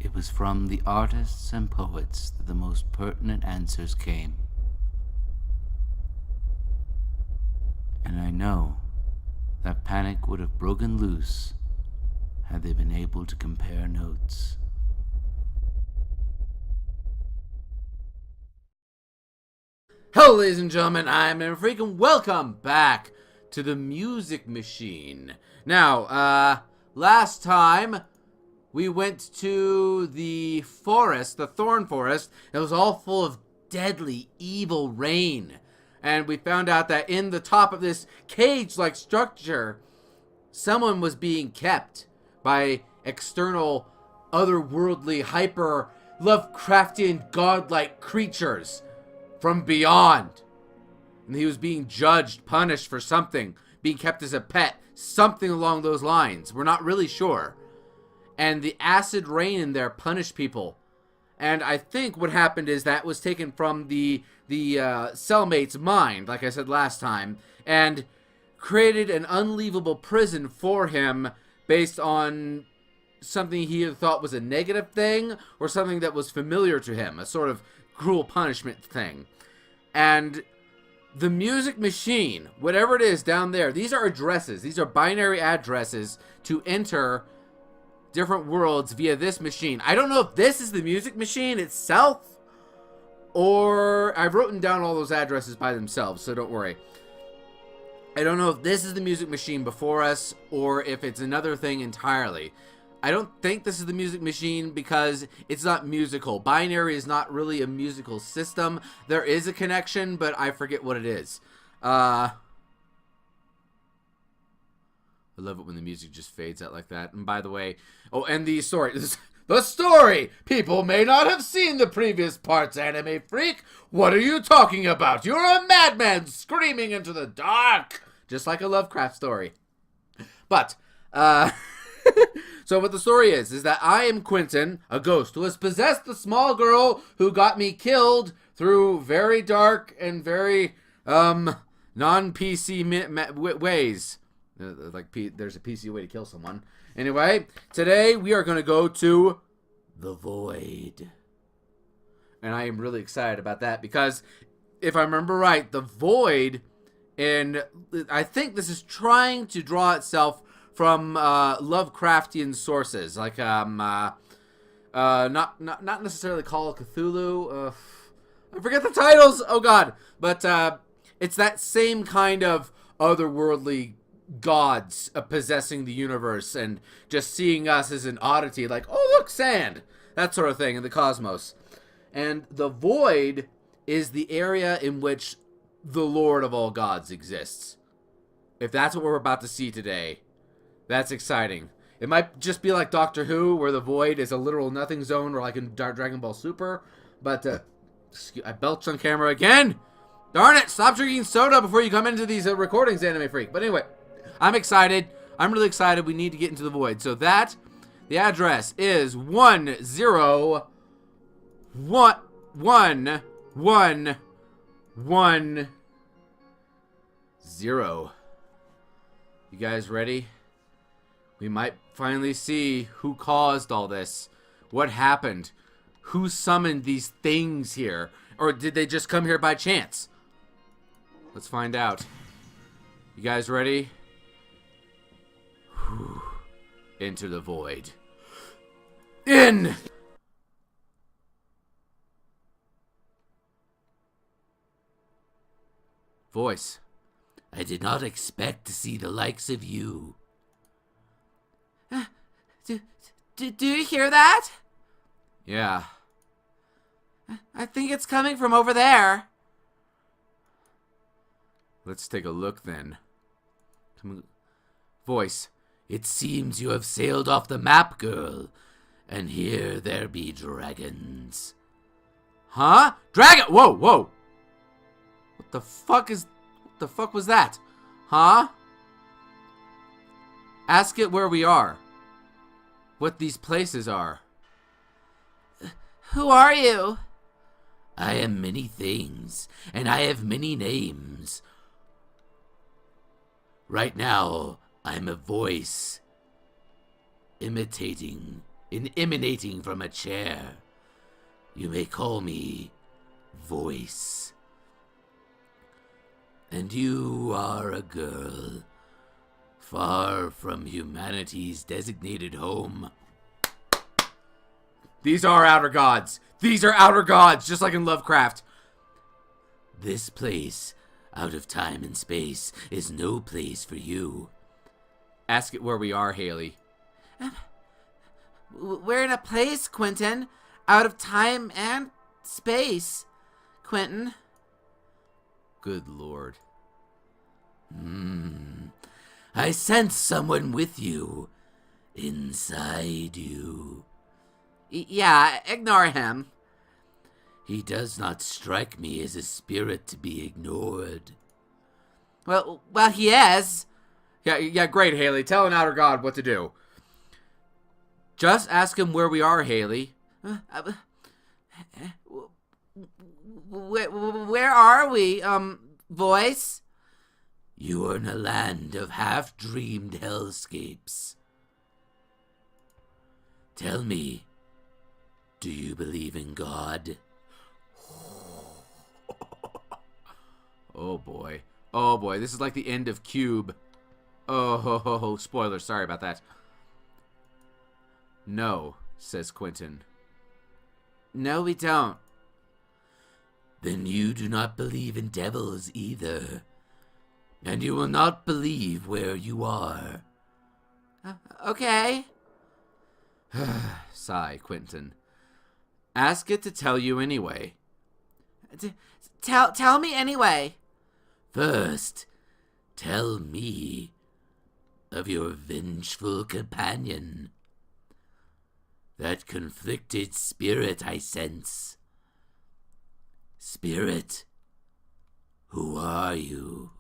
It was from the artists and poets that the most pertinent answers came. And I know that panic would have broken loose had they been able to compare notes. Hello, ladies and gentlemen, I'm Freak, and welcome back to the Music Machine. Now, last time we went to the forest, the thorn forest. It was all full of deadly, evil rain. And we found out that in the top of this cage-like structure, someone was being kept by external, otherworldly, hyper, Lovecraftian, godlike creatures from beyond. And he was being judged, punished for something, being kept as a pet, something along those lines. We're not really sure. And the acid rain in there punished people. And I think what happened is that was taken from the cellmate's mind, like I said last time, and created an unleavable prison for him based on something he had thought was a negative thing or something that was familiar to him, a sort of cruel punishment thing. And the Music Machine, whatever it is down there, these are addresses. These are binary addresses to enter different worlds via this machine. I don't know if this is the Music Machine itself, or I've written down all those addresses by themselves, so don't worry. I don't know if this is the Music Machine before us, or if it's another thing entirely. I don't think this is the Music Machine because it's not musical. Binary is not really a musical system. There is a connection, but I forget what it is. I love it when the music just fades out like that. And by the way, oh, and the story. The story! People may not have seen the previous parts, Anime Freak. What are you talking about? You're a madman screaming into the dark! Just like a Lovecraft story. But, so what the story is that I am Quentin, a ghost who has possessed the small girl who got me killed through very dark and very, non-PC ways. There's a PC way to kill someone. Anyway, today we are going to go to the Void. And I am really excited about that because if I remember right, the Void, and I think this is trying to draw itself from Lovecraftian sources, like not necessarily Call of Cthulhu. I forget the titles. Oh God, but it's that same kind of otherworldly gods possessing the universe and just seeing us as an oddity, like, oh look, sand, that sort of thing in the cosmos. And the Void is the area in which the Lord of all gods exists. If that's what we're about to see today, that's exciting. It might just be like Doctor Who, where the Void is a literal nothing zone, or like in Dragon Ball Super. But I belched on camera again. Darn it! Stop drinking soda before you come into these recordings, Anime Freak. But anyway, I'm excited. I'm really excited. We need to get into the Void. So the address is 1011110. You guys ready? We might finally see who caused all this. What happened? Who summoned these things here? Or did they just come here by chance? Let's find out. You guys ready? Enter the Void. In! Voice. I did not expect to see the likes of you. Do you hear that? Yeah. I think it's coming from over there. Let's take a look then. Voice. It seems you have sailed off the map, girl. And here there be dragons. Huh? Dragon! Whoa, whoa! What the fuck was that? Huh? Ask it where we are. What these places are. Who are you? I am many things, and I have many names. Right now, I'm a voice imitating emanating from a chair. You may call me Voice. And you are a girl, far from humanity's designated home. These are outer gods. These are outer gods, just like in Lovecraft. This place, out of time and space, is no place for you. Ask it where we are, Haley. We're in a place, Quentin, out of time and space, Quentin. Good Lord. I sense someone with you, inside you. Yeah, ignore him. He does not strike me as a spirit to be ignored. Well, he is. Yeah, great, Haley. Tell an outer god what to do. Just ask him where we are, Haley. Where are we, Voice? You are in a land of half-dreamed hellscapes. Tell me, do you believe in God? Oh boy. Oh boy, this is like the end of Cube. Oh, spoiler, sorry about that. No, says Quentin. No, we don't. Then you do not believe in devils either. And you will not believe where you are. Okay. Sigh, Quentin. Ask it to tell you anyway. Tell me anyway. First, tell me of your vengeful companion. That conflicted spirit I sense. Spirit, who are you?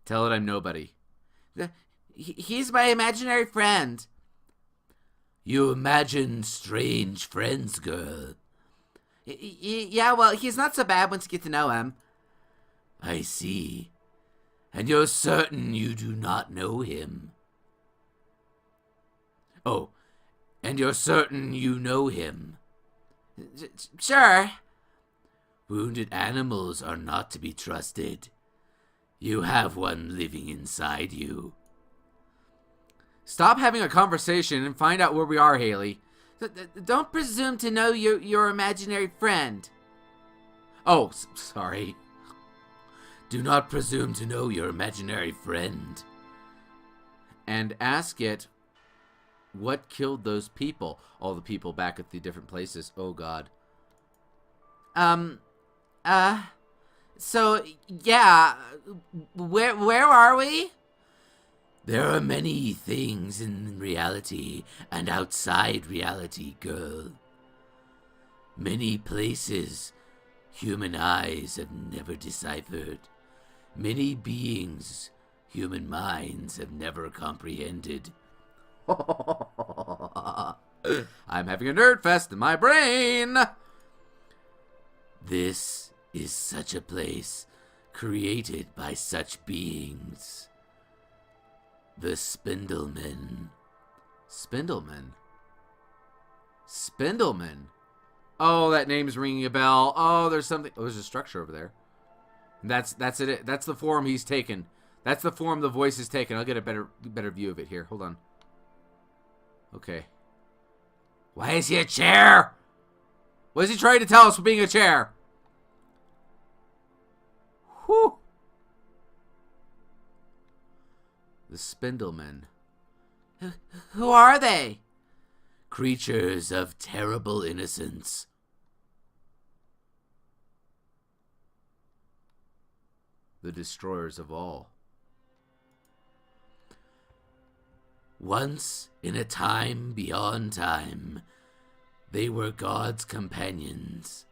Tell it I'm nobody. He's my imaginary friend. You imagine strange friends, girl. Yeah, well, he's not so bad once you get to know him. I see. And you're certain you do not know him. Oh, and you're certain you know him. Sure. Wounded animals are not to be trusted. You have one living inside you. Stop having a conversation and find out where we are, Haley. Don't presume to know your imaginary friend. Oh, sorry. Do not presume to know your imaginary friend. And ask it what killed those people. All the people back at the different places. Oh, God. So, yeah. Where are we? There are many things in reality and outside reality, girl. Many places human eyes have never deciphered. Many beings human minds have never comprehended. I'm having a nerd fest in my brain. This is such a place created by such beings. The Spindlemen. Spindlemen? Spindlemen? Oh, that name's ringing a bell. Oh, there's something. Oh, there's a structure over there. That's it. That's the form he's taken. That's the form the voice is taken. I'll get a better view of it here. Hold on. Okay. Why is he a chair? What is he trying to tell us for being a chair? Whew. The Spindlemen. Who are they? Creatures of terrible innocence. The destroyers of all. Once, in a time beyond time, they were God's companions.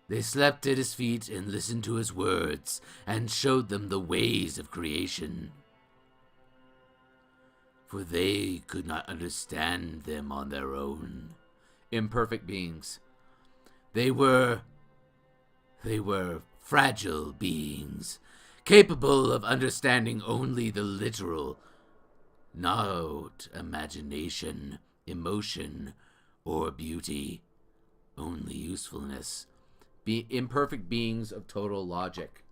They slept at his feet and listened to his words and showed them the ways of creation. For they could not understand them on their own. Imperfect beings. They were fragile beings, capable of understanding only the literal, not imagination emotion, or beauty. Only usefulness. Be imperfect beings of total logic.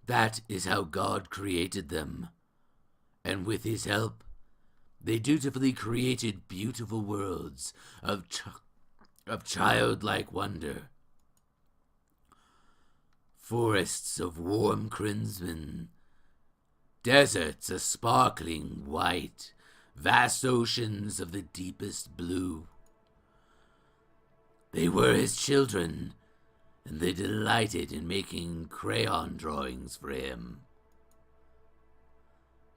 That is how God created them. And with his help, they dutifully created beautiful worlds of childlike wonder. Forests of warm crimson, deserts of sparkling white, vast oceans of the deepest blue. They were his children, and they delighted in making crayon drawings for him.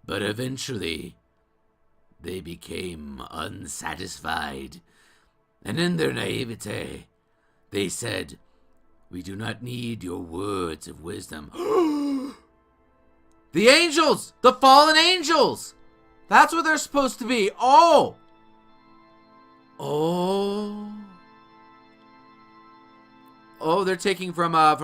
But eventually, they became unsatisfied, and in their naivete, they said, "We do not need your words of wisdom." The angels! The fallen angels! That's what they're supposed to be. Oh! Oh. Oh, they're taking I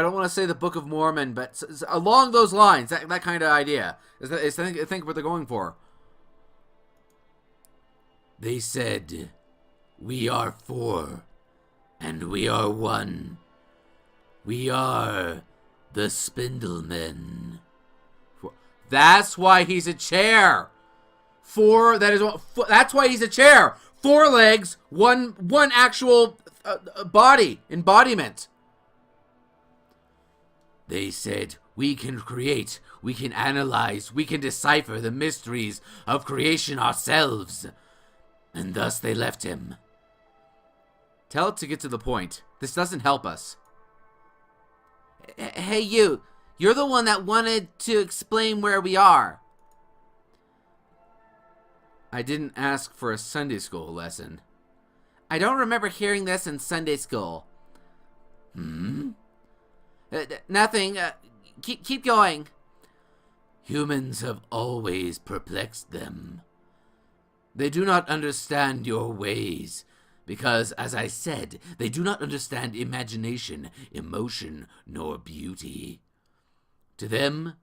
don't want to say the Book of Mormon, but along those lines, that kind of idea is I think what they're going for. They said, "We are four, and we are one. We are the Spindlemen." That's why he's a chair. That's why he's a chair. 4 legs, one actual body, embodiment. They said, "We can create, we can analyze, we can decipher the mysteries of creation ourselves." And thus they left him. Tell it to get to the point. This doesn't help us. Hey, you're the one that wanted to explain where we are. I didn't ask for a Sunday school lesson. I don't remember hearing this in Sunday school. Nothing. Keep going. Humans have always perplexed them. They do not understand your ways, because, as I said, they do not understand imagination, emotion, nor beauty. To them,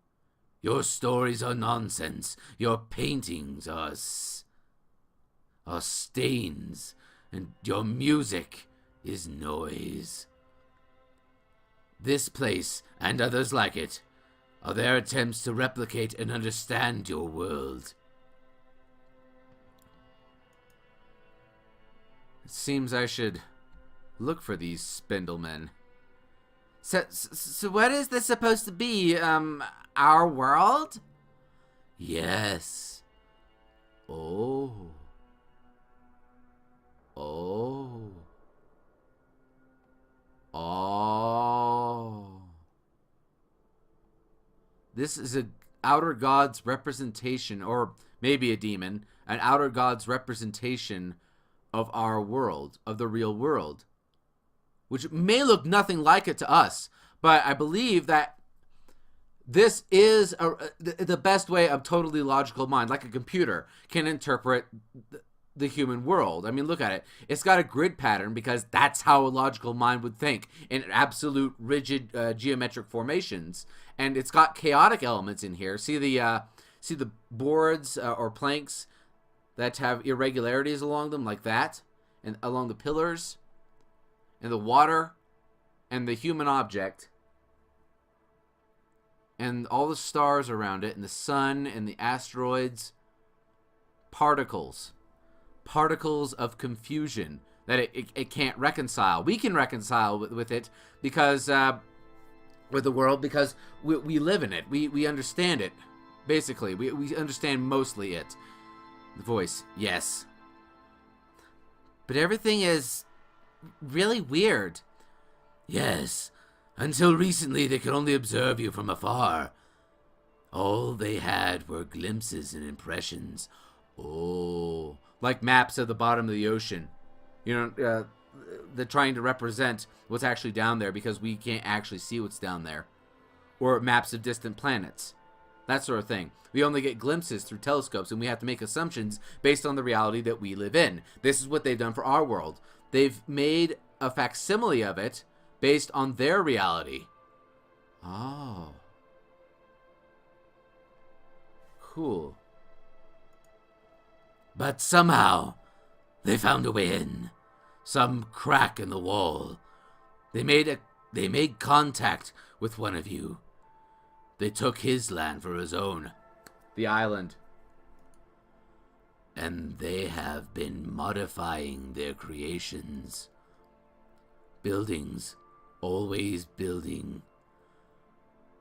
your stories are nonsense, your paintings are stains, and your music is noise. This place, and others like it, are their attempts to replicate and understand your world. It seems I should look for these Spindlemen. So what is this supposed to be, our world? Yes. Oh. Oh. Oh. This is a outer god's representation, or maybe a demon, an outer god's representation of our world, of the real world, which may look nothing like it to us, but I believe that this is the best way a totally logical mind, like a computer, can interpret the human world. I mean, look at it. It's got a grid pattern because that's how a logical mind would think, in absolute rigid geometric formations, and it's got chaotic elements in here. See the boards or planks that have irregularities along them, like that, and along the pillars, and the water, and the human object, and all the stars around it, and the sun, and the asteroids. Particles of confusion that it can't reconcile. We can reconcile with it because, with the world, because we live in it. We understand it, basically. We understand mostly it. The voice, yes. But everything is really weird. Yes, until recently they could only observe you from afar. All they had were glimpses and impressions. Oh, like maps at the bottom of the ocean. You know, they're trying to represent what's actually down there because we can't actually see what's down there. Or maps of distant planets. That sort of thing. We only get glimpses through telescopes, and we have to make assumptions based on the reality that we live in. This is what they've done for our world. They've made a facsimile of it based on their reality. Oh. Cool. But somehow, they found a way in. Some crack in the wall. They made contact with one of you. They took his land for his own. The island. And they have been modifying their creations. Buildings. Always building.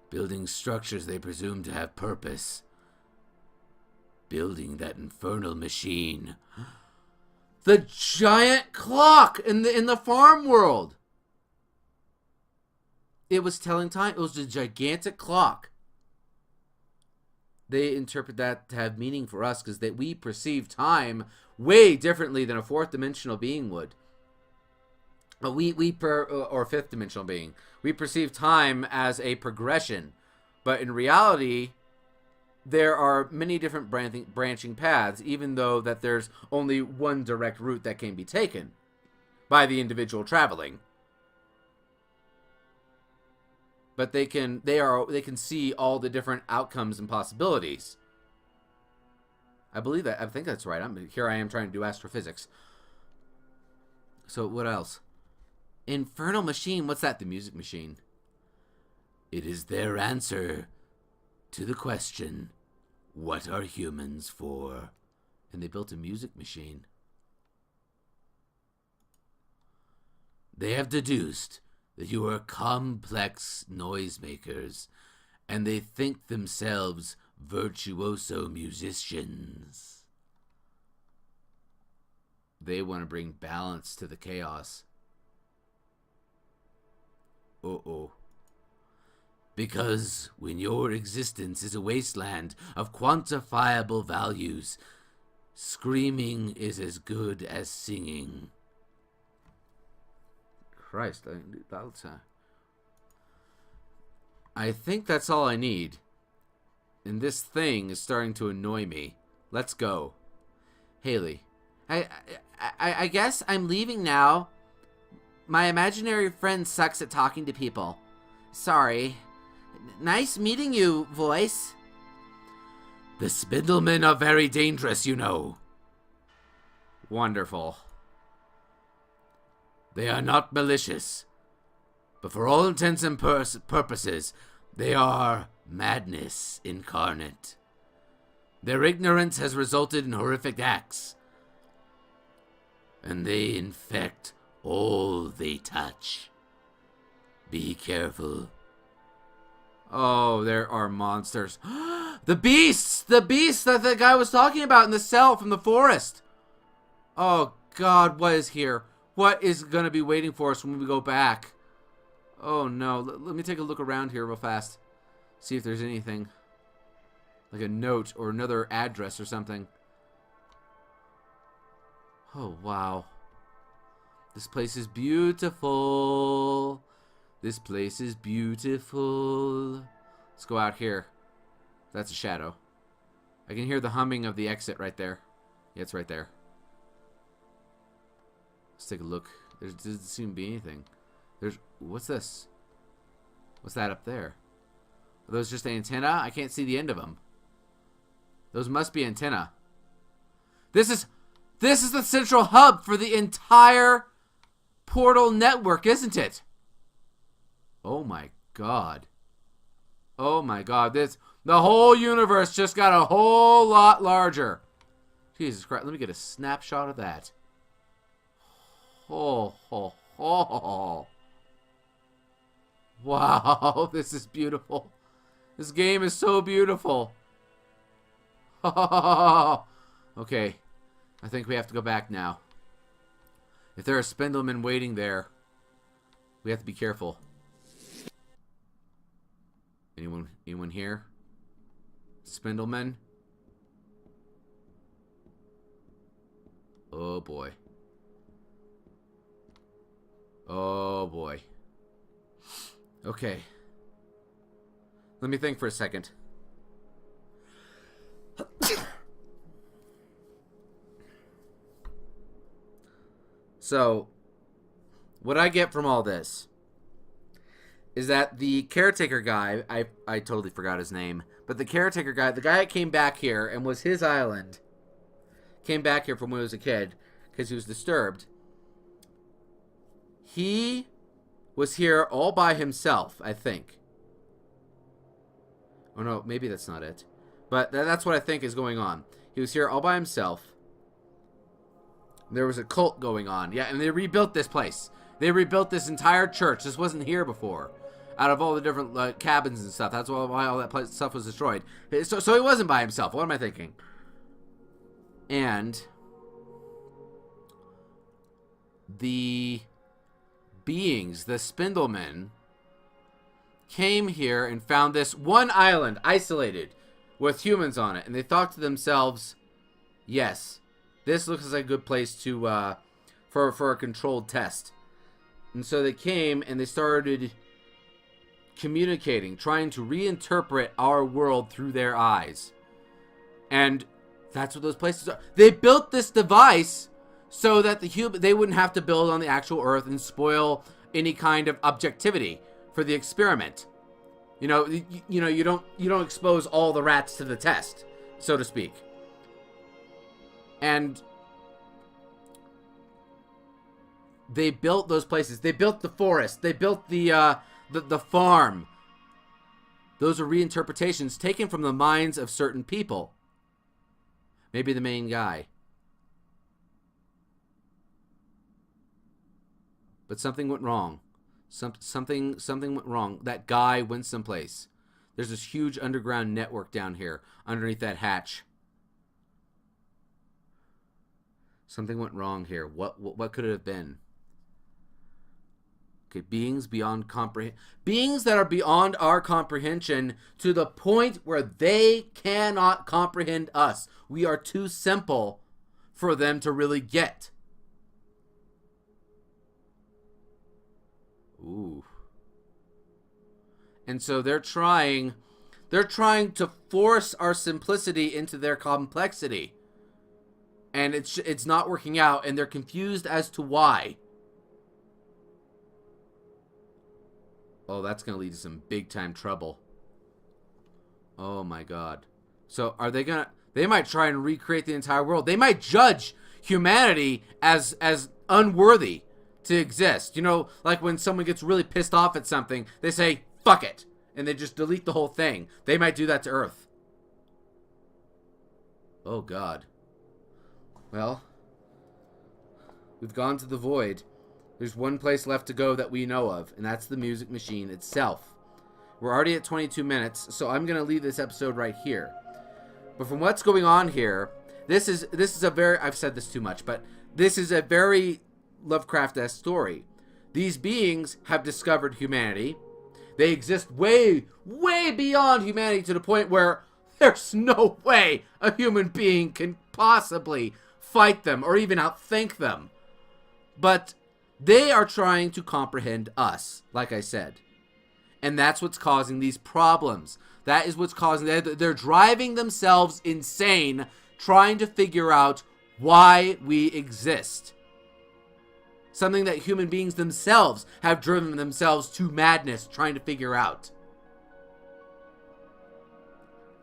Building structures they presume to have purpose. Building that infernal machine. The giant clock in the farm world. It was telling time. It was a gigantic clock. They interpret that to have meaning for us because that we perceive time way differently than a fourth dimensional being would. Or fifth dimensional being. We perceive time as a progression, but in reality, there are many different branching paths, even though that there's only one direct route that can be taken by the individual traveling. But they can see all the different outcomes and possibilities. I think that's right. Here I am trying to do astrophysics. So what else? Infernal machine. What's that? The music machine. It is their answer to the question, what are humans for? And they built a music machine. They have deduced that you are complex noisemakers, and they think themselves virtuoso musicians. They want to bring balance to the chaos. Uh-oh. Because when your existence is a wasteland of quantifiable values, screaming is as good as singing. Christ, I think that's all I need. And this thing is starting to annoy me. Let's go. Haley, I guess I'm leaving now. My imaginary friend sucks at talking to people. Sorry. Nice meeting you, voice. The Spindlemen are very dangerous, you know. Wonderful. They are not malicious, but for all intents and purposes, they are madness incarnate. Their ignorance has resulted in horrific acts, and they infect all they touch. Be careful. Oh, there are monsters. The beasts! The beasts that the guy was talking about in the cell from the forest. Oh, God, what is here? What is going to be waiting for us when we go back? Oh, no. Let me take a look around here real fast. See if there's anything. Like a note or another address or something. Oh, wow. This place is beautiful. This place is beautiful. Let's go out here. That's a shadow. I can hear the humming of the exit right there. Yeah, it's right there. Let's take a look. There doesn't seem to be anything. What's this? What's that up there? Are those just the antenna? I can't see the end of them. Those must be antenna. This is the central hub for the entire portal network, isn't it? Oh my God. Oh my God. The whole universe just got a whole lot larger. Jesus Christ. Let me get a snapshot of that. Oh, oh, oh. Wow, this is beautiful. This game is so beautiful. Okay, I think we have to go back now. If there are Spindlemen waiting there, we have to be careful. Anyone here? Spindlemen? Oh boy. Oh boy. Okay. Let me think for a second. So, what I get from all this is that the caretaker guy, I totally forgot his name, but the caretaker guy, the guy that came back here and was his island, came back here from when he was a kid because he was disturbed. He was here all by himself, I think. Oh no, maybe that's not it. But that's what I think is going on. He was here all by himself. There was a cult going on. Yeah, and they rebuilt this place. They rebuilt this entire church. This wasn't here before. Out of all the different cabins and stuff. That's why all that stuff was destroyed. So he wasn't by himself. What am I thinking? And the beings, the Spindlemen, came here and found this one island, isolated, with humans on it. And they thought to themselves, yes, this looks like a good place to for a controlled test. And so they came and they started communicating, trying to reinterpret our world through their eyes. And that's what those places are. They built this device so that they wouldn't have to build on the actual Earth and spoil any kind of objectivity for the experiment. You know, you don't expose all the rats to the test, so to speak. And they built those places. They built the forest. They built the farm. Those are reinterpretations taken from the minds of certain people. Maybe the main guy. But something went wrong. Something went wrong. That guy went someplace. There's this huge underground network down here underneath that hatch. Something went wrong here. What could it have been? Okay, beings beyond beings that are beyond our comprehension to the point where they cannot comprehend us. We are too simple for them to really get. Ooh. And so they're trying to force our simplicity into their complexity. And it's not working out, and they're confused as to why. Oh, that's going to lead to some big time trouble. Oh my god. So are they they might try and recreate the entire world. They might judge humanity as unworthy to exist. You know, like when someone gets really pissed off at something, they say, fuck it. And they just delete the whole thing. They might do that to Earth. Oh god. Well, we've gone to the void. There's one place left to go that we know of, and that's the music machine itself. We're already at 22 minutes, so I'm going to leave this episode right here. But from what's going on here, this is a very, I've said this too much, but this is a very Lovecraft-esque story. These beings have discovered humanity. They exist way, way beyond humanity to the point where there's no way a human being can possibly fight them or even outthink them. But they are trying to comprehend us, like I said. And that's what's causing these problems. That is what's causing... They're driving themselves insane trying to figure out why we exist. Something that human beings themselves have driven themselves to madness trying to figure out.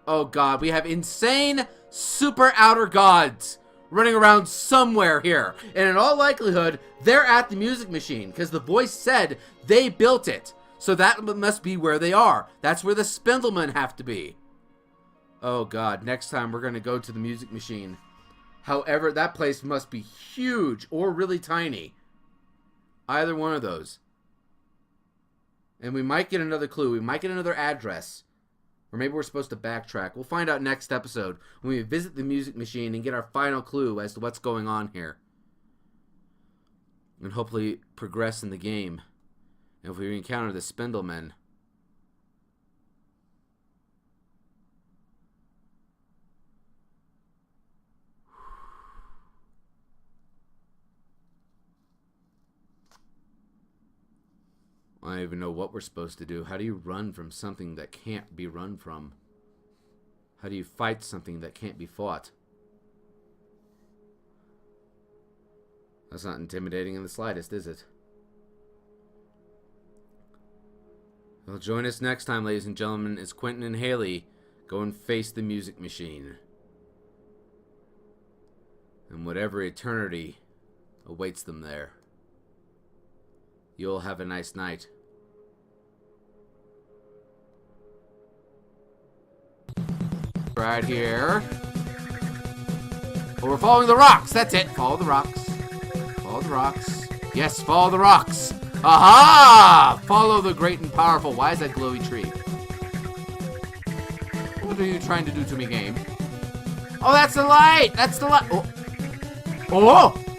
Oh god, we have insane super outer gods running around somewhere here. And in all likelihood, they're at the music machine because the voice said they built it. So that must be where they are. That's where the Spindlemen have to be. Oh god, next time we're going to go to the music machine. However, that place must be huge or really tiny. Either one of those. And we might get another clue. We might get another address. Or maybe we're supposed to backtrack. We'll find out next episode when we visit the music machine and get our final clue as to what's going on here. And hopefully progress in the game. And if we encounter the Spindlemen. I don't even know what we're supposed to do. How do you run from something that can't be run from? How do you fight something that can't be fought? That's not intimidating in the slightest, is it? Well, join us next time, ladies and gentlemen, as Quentin and Haley go and face the music machine. And whatever eternity awaits them there. You'll have a nice night. Right here. Oh, we're following the rocks. That's it. Follow the rocks. Follow the rocks. Yes, follow the rocks. Aha! Follow the great and powerful. Why is that glowy tree? What are you trying to do to me, game? Oh, that's the light. That's the light. Oh. Oh!